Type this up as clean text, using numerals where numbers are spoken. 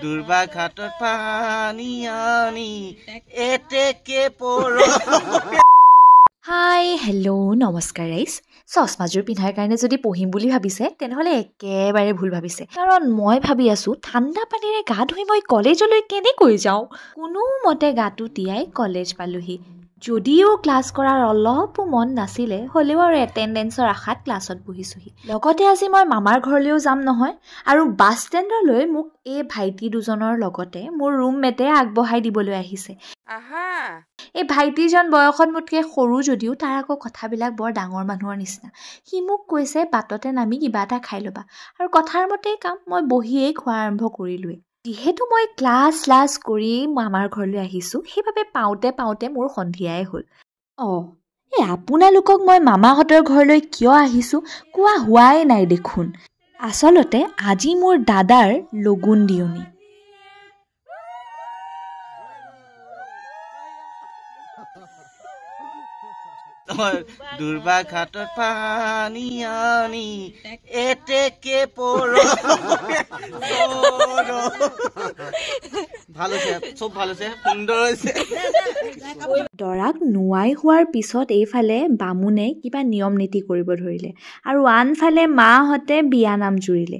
দুৰ্বাঘাটত পানী আনি এতেকে পৰ হাই হেল্ল' নমস্কাৰ ৰাইজ চশমাযোৰ পিন্ধাৰ কাৰণে যদি পঢ়িম বুলি ভাবিছে তেনেহ'লে একেবাৰে ভুল ভাবিছে কাৰণ মই ভাবি আছোঁ ঠাণ্ডা পানীৰে গা ধুই মই কলেজলৈ কেনেকৈ যাওঁ কোনোমতে গাটো তিয়াই কলেজ পালোহি যদিও ক্লাছ কৰাৰ অলপো মন নাছিলে হ'লেও আৰু এটেণ্ডেঞ্চৰ আশাত ক্লাছত বহিছোহি লগতে আজি মই মামাৰ ঘৰলৈও যাম নহয় আৰু বাছ ষ্টেণ্ডলৈ মোক এই ভাইটি দুজনৰ লগতে মোৰ ৰুমমেটে আগবঢ়াই দিবলৈ আহিছে এই ভাইটিজন বয়সত মোতকৈ সৰু যদিও তাৰ আকৌ কথাবিলাক বৰ ডাঙৰ মানুহৰ নিচিনা সি মোক কৈছে বাটতে নামি কিবা এটা খাই ল'বা আৰু কথাৰ মতেই কাম মই বহিয়েই খোৱা আৰম্ভ কৰিলোৱেই যিহেতু মই ক্লাছ কৰি মামাৰ ঘৰলৈ আহিছোঁ সেইবাবে পাওঁতে মোৰ সন্ধিয়াই হ'ল এই আপোনালোকক মই মামাহঁতৰ ঘৰলৈ কিয় আহিছোঁ কোৱা হোৱাই নাই দেখোন আচলতে আজি মোৰ দাদাৰ লগুণ দিয়নি দুৰ্বাঘাটত পানী আনি এতেকে পৰ ভাল হৈছে চব ভাল হৈছে সুন্দৰ হৈছে দৰাক নোৱাই হোৱাৰ পিছত এইফালে বামুণে কিবা নিয়ম নীতি কৰিব ধৰিলে আৰু আনফালে মাহঁতে বিয়ানাম জুৰিলে